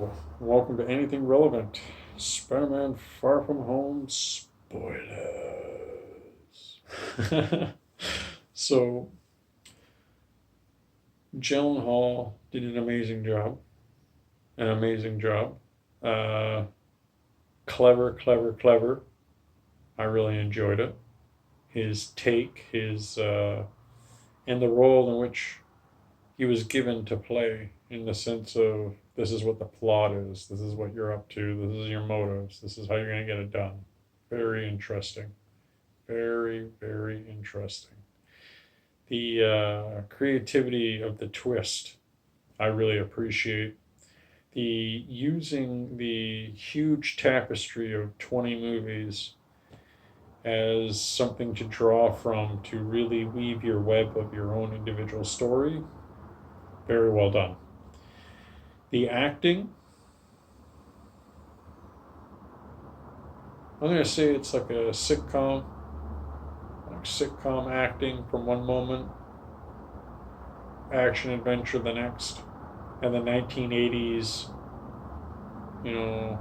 Hello, welcome to Anything Relevant. Spiderman Far From Home spoilers. So, Gyllenhaal did an amazing job. An amazing job. Uh, Clever, clever, clever. I really enjoyed it. His take, and the role in which he was given to play, in the sense of this is what the plot is, this is what you're up to, this is your motives, this is how you're going to get it done. Very interesting. Very, very interesting. The creativity of the twist, I really appreciate. The using the huge tapestry of 20 movies as something to draw from to really weave your web of your own individual story. Very well done. The acting, I'm going to say it's like a sitcom, like sitcom acting from one moment, action adventure the next, and the 1980s,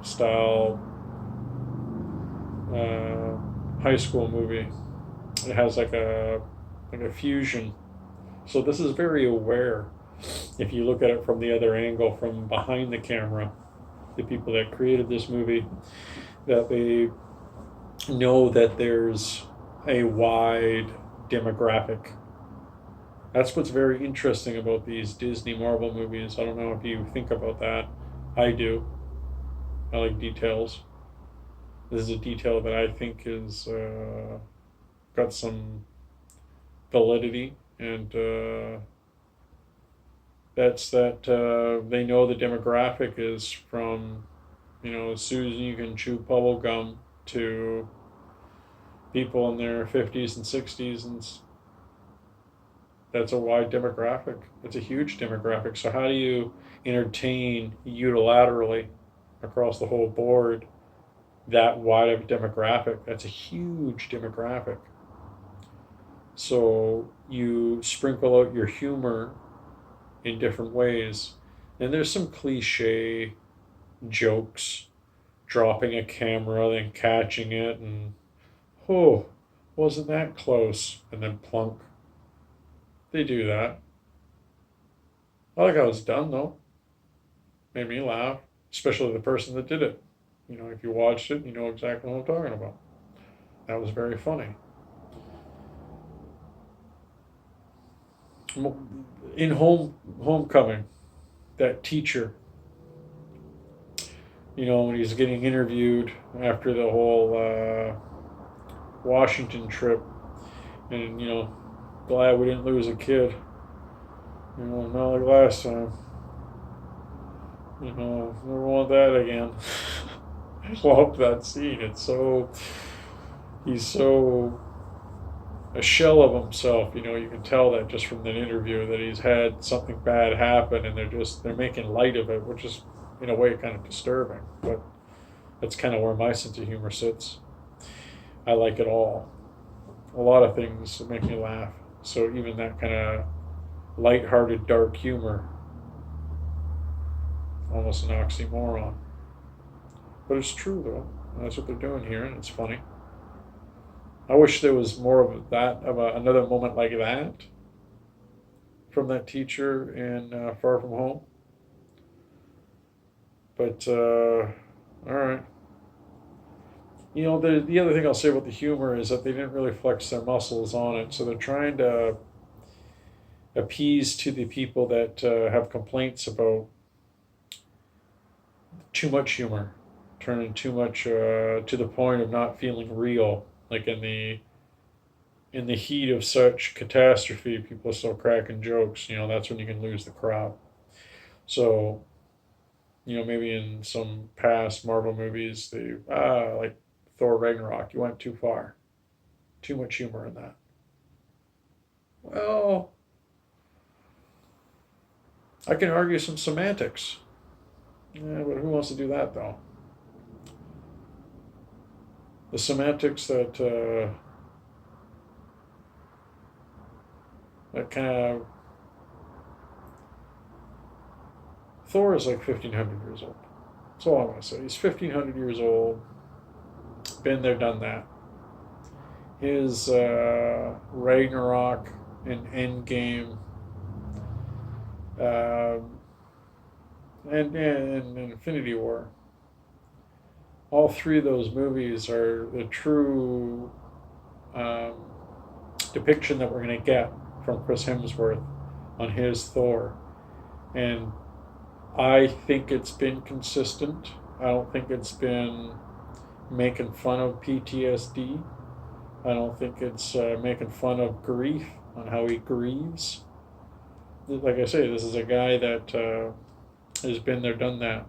style high school movie. It has like a fusion. So this is very aware. If you look at it from the other angle, from behind the camera, the people that created this movie, that they know that there's a wide demographic. That's what's very interesting about these Disney Marvel movies. I don't know if you think about that. I do. I like details. This is a detail that I think is got some validity, and that's that they know the demographic is from, Susan you can chew bubble gum to people in their 50s and 60s, and that's a wide demographic. It's a huge demographic. So how do you entertain unilaterally across the whole board that wide of a demographic? That's a huge demographic. So you sprinkle out your humor in different ways. And there's some cliche jokes, dropping a camera, then catching it, and oh, wasn't that close? And then plunk. They do that. I like how it's done, though. Made me laugh, especially the person that did it. If you watched it, you know exactly what I'm talking about. That was very funny. In Homecoming, that teacher, when he's getting interviewed after the whole Washington trip, and glad we didn't lose a kid. Not like last time. Never want that again. I love that scene. He's so a shell of himself. You can tell that just from that interview that he's had something bad happen, and they're making light of it, which is in a way kind of disturbing. But that's kind of where my sense of humor sits. I like it all. A lot of things make me laugh. So even that kind of light-hearted, dark humor, almost an oxymoron. But it's true, though. That's what they're doing here, and it's funny. I wish there was more of that, another moment like that from that teacher in Far From Home. But, all right. The other thing I'll say about the humor is that they didn't really flex their muscles on it, so they're trying to appease to the people that have complaints about too much humor, turning too much to the point of not feeling real. Like in the heat of such catastrophe, people are still cracking jokes. That's when you can lose the crowd. So, maybe in some past Marvel movies, like Thor Ragnarok, you went too far, too much humor in that. Well, I can argue some semantics. Yeah, but who wants to do that though? The semantics that kind of Thor is like 1,500 years old. That's all I want to say. He's 1,500 years old. Been there, done that. His Ragnarok and Endgame um, and Infinity War. All three of those movies are the true um, depiction that we're going to get from Chris Hemsworth on his Thor. And I think it's been consistent. I don't think it's been making fun of PTSD. I don't think it's making fun of grief on how he grieves. Like I say, this is a guy that has been there, done that.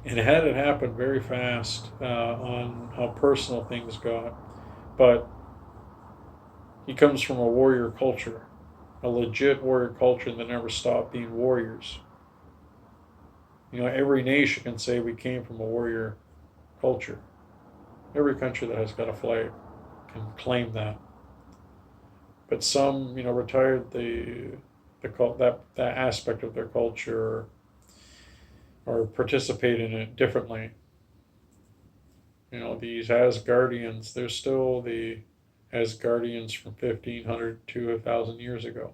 And had it happened very fast on how personal things got. But he comes from a warrior culture, a legit warrior culture that never stopped being warriors. You know, every nation can say we came from a warrior culture. Every country that has got a flag can claim that. But some, retired that aspect of their culture or participate in it differently. These Asgardians, they're still the Asgardians from 1,500 to 1,000 years ago.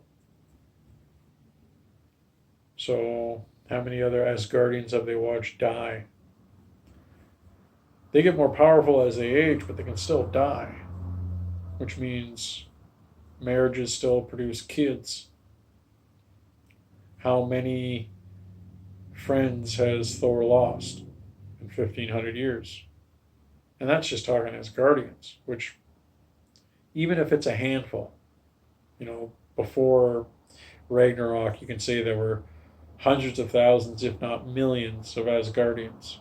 So, how many other Asgardians have they watched die? They get more powerful as they age, but they can still die, which means marriages still produce kids. How many friends has Thor lost in 1,500 years? And that's just talking Asgardians, which, even if it's a handful, before Ragnarok, you can say there were hundreds of thousands, if not millions, of Asgardians.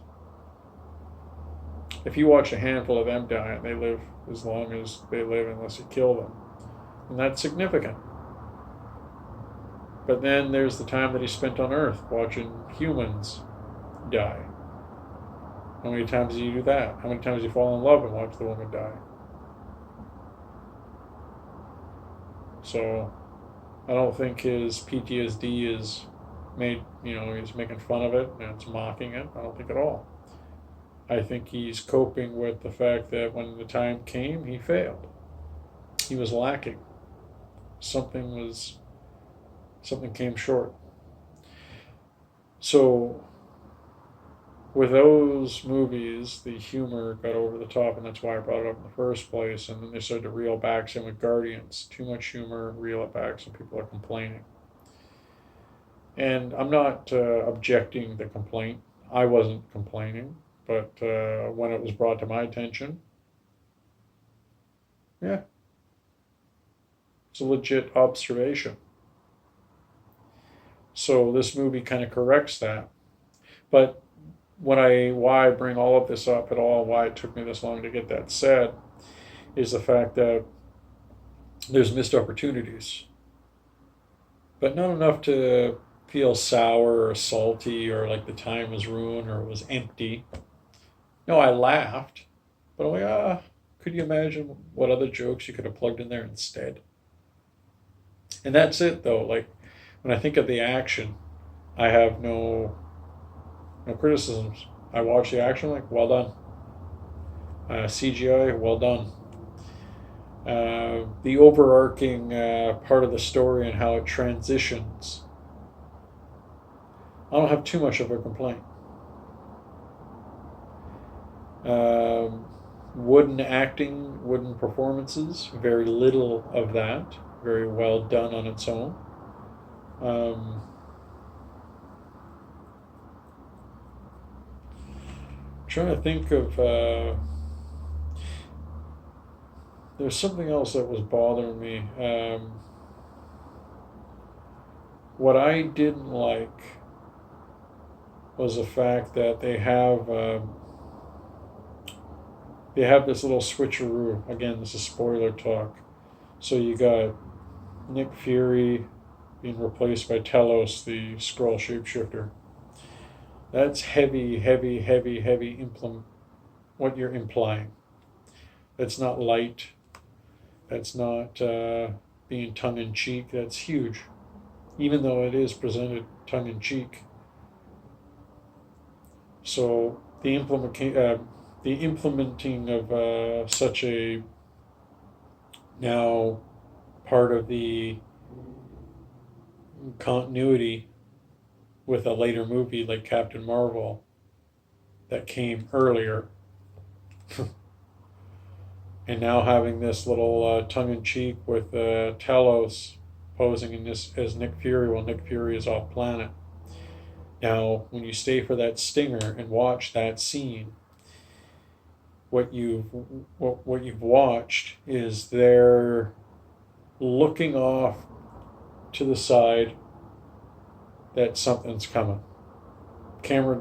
If you watch a handful of them die, and they live as long as they live unless you kill them, and that's significant. But then there's the time that he spent on Earth watching humans die. How many times do you do that? How many times do you fall in love and watch the woman die? So I don't think his PTSD is he's making fun of it and it's mocking it. I don't think at all. I think he's coping with the fact that when the time came, he failed. He was lacking. Something came short. So with those movies, the humor got over the top, and that's why I brought it up in the first place. And then they started to reel back, same with Guardians. Too much humor, reel it back, so people are complaining. And I'm not objecting the complaint. I wasn't complaining, but when it was brought to my attention, yeah, it's a legit observation. So this movie kind of corrects that. But why I bring all of this up at all, why it took me this long to get that said, is the fact that there's missed opportunities. But not enough to feel sour or salty or like the time was ruined or it was empty. No, I laughed, but I'm like, could you imagine what other jokes you could have plugged in there instead? And that's it, though. Like, when I think of the action, I have no criticisms. I watch the action, like, well done. CGI, well done. The overarching part of the story and how it transitions, I don't have too much of a complaint. Wooden acting, wooden performances, very little of that. Very well done on its own. Trying to think of there's something else that was bothering me. What I didn't like was the fact that they have this little switcheroo. Again, this is spoiler talk. So you got Nick Fury being replaced by Telos, the Skrull shapeshifter. That's heavy what you're implying. That's not light. That's not being tongue-in-cheek. That's huge. Even though it is presented tongue-in-cheek. So the implementing of such a now part of the continuity with a later movie like Captain Marvel that came earlier, and now having this little tongue-in-cheek with Talos posing in this as Nick Fury while Nick Fury is off planet. Now, when you stay for that stinger and watch that scene, what you've watched is they're looking off to the side that something's coming. Camera,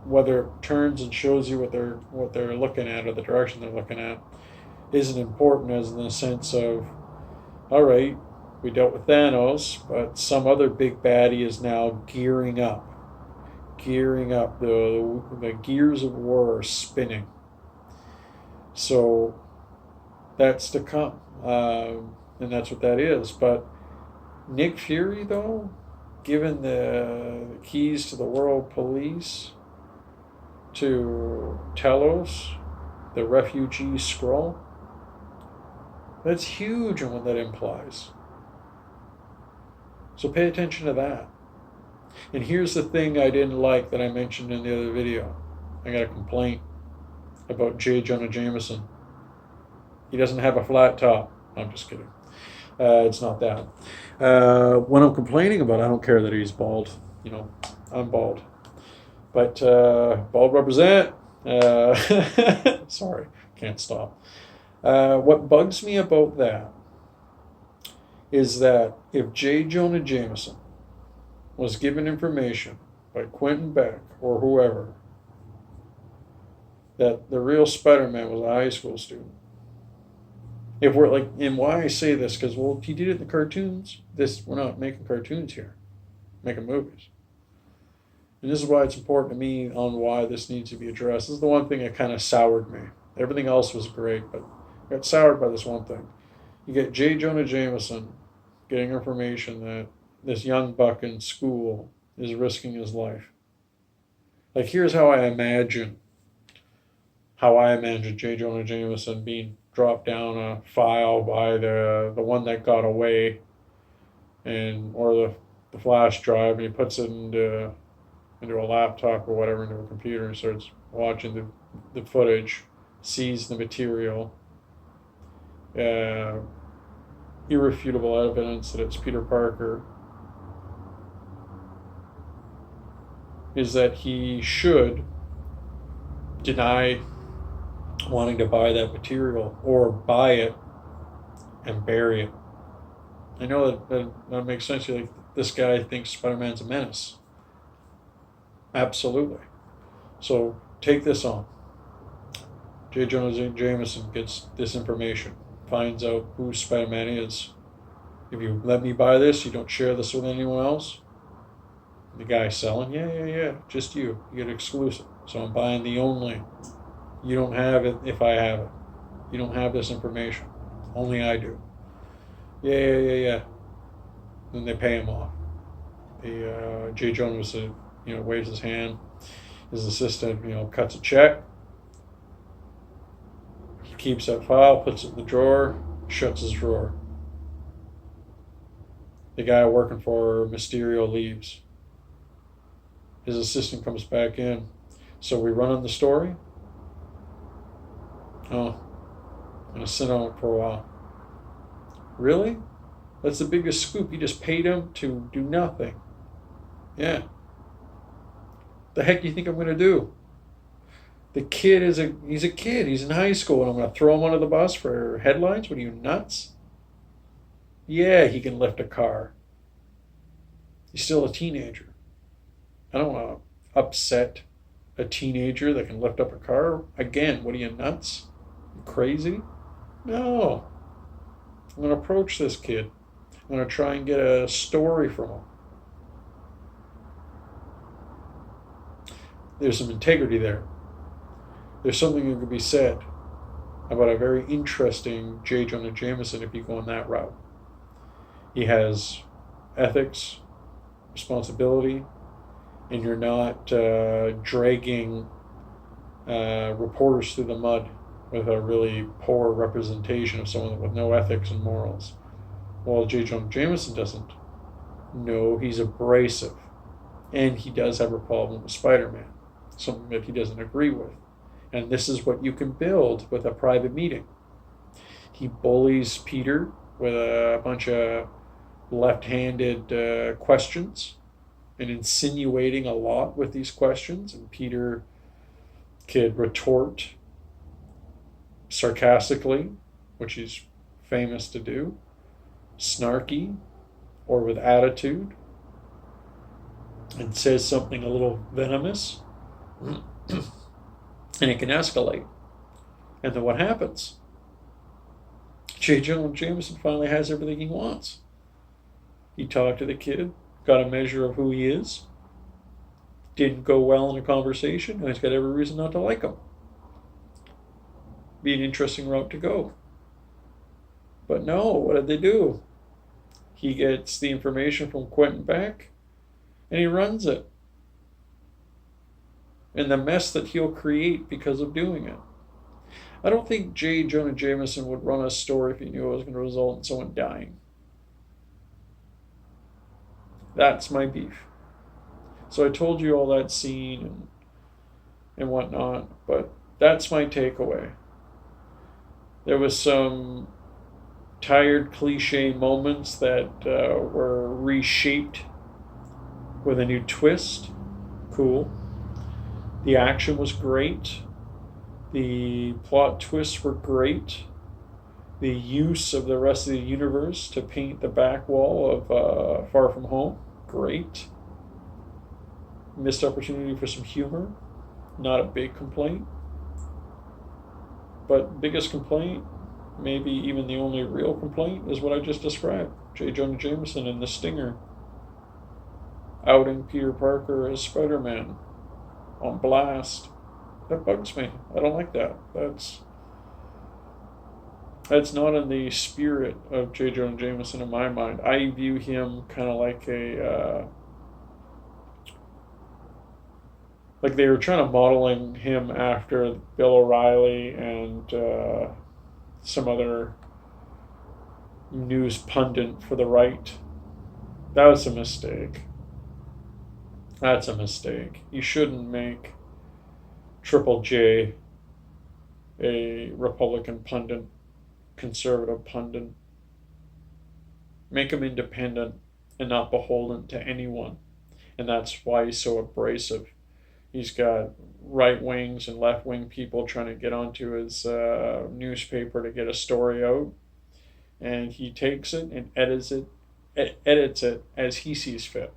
whether it turns and shows you what they're looking at or the direction they're looking at, isn't important as in the sense of, all right, we dealt with Thanos, but some other big baddie is now gearing up. Gearing up. The gears of war are spinning. So that's to come. And that's what that is. But Nick Fury, though, given the keys to the world police to Telos, the refugee Skrull, that's huge on what that implies. So pay attention to that. And here's the thing I didn't like that I mentioned in the other video. I got a complaint about J. Jonah Jameson. He doesn't have a flat top. I'm just kidding. It's not that. When I'm complaining about it, I don't care that he's bald. You know, I'm bald. But bald represent. Sorry, can't stop. What bugs me about that is that if J. Jonah Jameson was given information by Quentin Beck or whoever that the real Spider-Man was a high school student, if we're like, and why I say this, because, well, he did it in the cartoons. We're not making cartoons here, making movies. And this is why it's important to me on why this needs to be addressed. This is the one thing that kind of soured me. Everything else was great, but I got soured by this one thing. You get J. Jonah Jameson getting information that this young buck in school is risking his life. Like, here's how I imagine J. Jonah Jameson being dropped down a file by the one that got away, or the flash drive, and he puts it into a laptop or whatever, into a computer, and starts watching the footage, sees the material, irrefutable evidence that it's Peter Parker, is that he should deny wanting to buy that material or buy it and bury it. I know that makes sense. You're like, this guy thinks Spider-Man's a menace. Absolutely. So take this on. J. Jonah Jameson gets this information, finds out who Spider-Man is. If you let me buy this, you don't share this with anyone else. The guy selling, yeah, just you. You get exclusive. So I'm buying the only. You don't have it if I have it. You don't have this information. Only I do. Yeah. Then they pay him off. The J. Jonas, waves his hand. His assistant, cuts a check. He keeps that file, puts it in the drawer, shuts his drawer. The guy working for Mysterio leaves. His assistant comes back in. So we run on the story? Oh, I'm going to sit on it for a while. Really? That's the biggest scoop. You just paid him to do nothing. Yeah. The heck do you think I'm going to do? The kid he's a kid. He's in high school, and I'm going to throw him under the bus for headlines? What are you, nuts? Yeah, he can lift a car. He's still a teenager. I don't want to upset a teenager that can lift up a car. Again, what are you, nuts? You crazy? No. I'm going to approach this kid. I'm going to try and get a story from him. There's some integrity there. There's something that could be said about a very interesting J. Jonah Jameson if you go on that route. He has ethics, responsibility, and you're not dragging reporters through the mud with a really poor representation of someone with no ethics and morals. Well, J. Jonah Jameson doesn't. No, he's abrasive. And he does have a problem with Spider-Man, something that he doesn't agree with. And this is what you can build with a private meeting. He bullies Peter with a bunch of left-handed questions and insinuating a lot with these questions. And Peter could retort sarcastically, which he's famous to do, snarky, or with attitude, and says something a little venomous, and it can escalate. And then what happens? J. Jonah Jameson finally has everything he wants. He talked to the kid, got a measure of who he is, didn't go well in a conversation, and he's got every reason not to like him. Be an interesting route to go. But no, what did they do? He gets the information from Quentin Beck, and he runs it. And the mess that he'll create because of doing it. I don't think J. Jonah Jameson would run a story if he knew it was going to result in someone dying. That's my beef. So I told you all that scene and whatnot, but that's my takeaway. There was some tired cliche moments that were reshaped with a new twist. Cool. The action was great. The plot twists were great. The use of the rest of the universe to paint the back wall of Far From Home, great. Missed opportunity for some humor, not a big complaint. But biggest complaint, maybe even the only real complaint, is what I just described. J. Jonah Jameson and the Stinger outing Peter Parker as Spider-Man on blast. That bugs me. I don't like that. That's not in the spirit of J. Jonah Jameson in my mind. I view him kind of like like they were trying to modeling him after Bill O'Reilly and some other news pundit for the right. That was a mistake. That's a mistake. You shouldn't make Triple J a Republican pundit, conservative pundit. Make him independent and not beholden to anyone. And that's why he's so abrasive. He's got right wings and left wing people trying to get onto his newspaper to get a story out. And he takes it and edits it as he sees fit,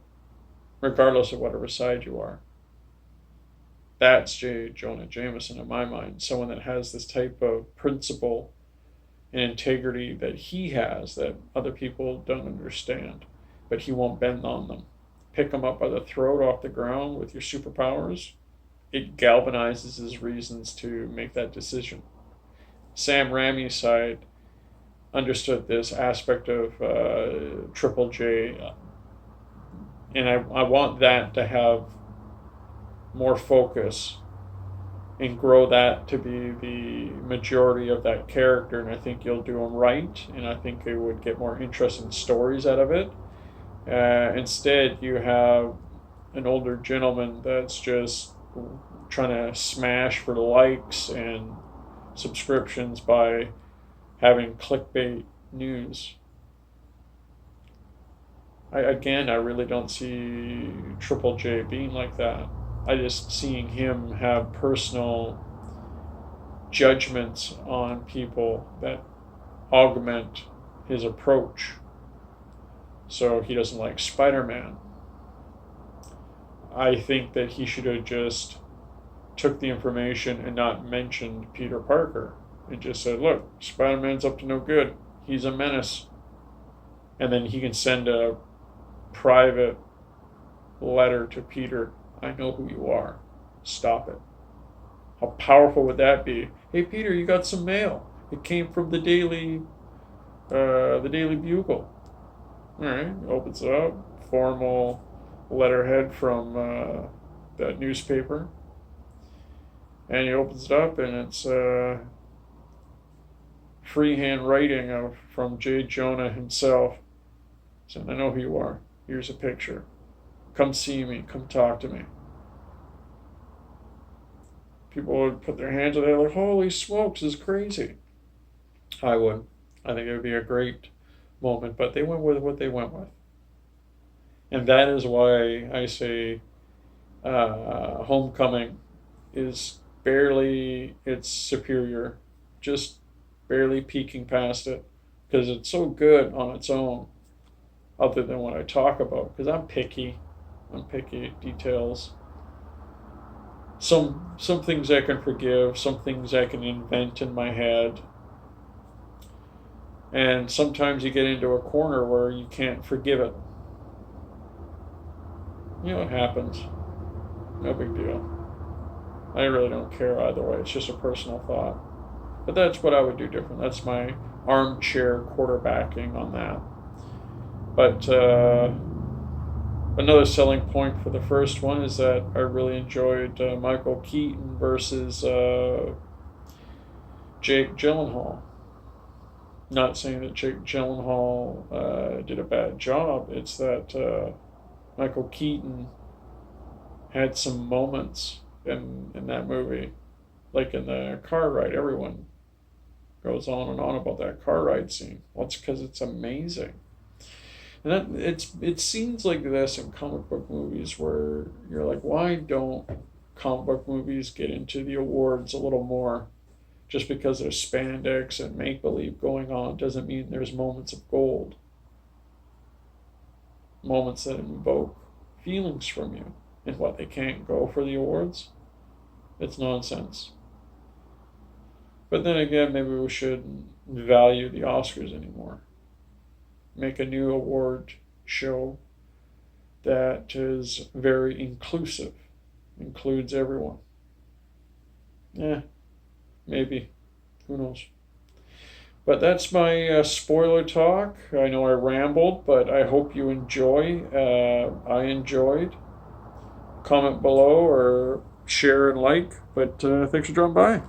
regardless of whatever side you are. That's J. Jonah Jameson in my mind, someone that has this type of principle and integrity that he has that other people don't understand, but he won't bend on them. Pick him up by the throat off the ground with your superpowers, it galvanizes his reasons to make that decision. Sam Raimi's side understood this aspect of Triple J, and I want that to have more focus and grow that to be the majority of that character, and I think you'll do them right, and I think it would get more interesting stories out of it. Instead, you have an older gentleman that's just trying to smash for likes and subscriptions by having clickbait news. I really don't see Triple J being like that. I just seeing him have personal judgments on people that augment his approach. So he doesn't like Spider-Man. I think that he should have just took the information and not mentioned Peter Parker and just said, look, Spider-Man's up to no good. He's a menace. And then he can send a private letter to Peter. I know who you are. Stop it. How powerful would that be? Hey, Peter, you got some mail. It came from the Daily Bugle. All right, opens it up. Formal letterhead from that newspaper, and he opens it up, and it's freehand writing from J. Jonah himself, saying, "I know who you are. Here's a picture. Come see me. Come talk to me." People would put their hands on it like, "Holy smokes, this is crazy." I would. I think it would be a great moment, but they went with what they went with. And that is why I say Homecoming is barely its superior, just barely peeking past it, because it's so good on its own, other than what I talk about, because I'm picky. I'm picky at details. Some things I can forgive, some things I can invent in my head, and sometimes you get into a corner where you can't forgive it. You know, it happens. No big deal. I really don't care either way. It's just a personal thought. But that's what I would do different. That's my armchair quarterbacking on that. But another selling point for the first one is that I really enjoyed Michael Keaton versus Jake Gyllenhaal. Not saying that Jake Gyllenhaal did a bad job. It's that Michael Keaton had some moments in that movie, like in the car ride. Everyone goes on and on about that car ride scene. Well, it's because it's amazing. And it seems like this in comic book movies where you're like, why don't comic book movies get into the awards a little more? Just because there's spandex and make believe going on doesn't mean there's moments of gold, moments that invoke feelings from you. And what, they can't go for the awards? It's nonsense. But then again, maybe we shouldn't value the Oscars anymore. Make a new award show that is very inclusive, includes everyone. Yeah, maybe. Who knows? But that's my spoiler talk. I know I rambled, but I hope you enjoy. I enjoyed. Comment below or share and like. But thanks for dropping by.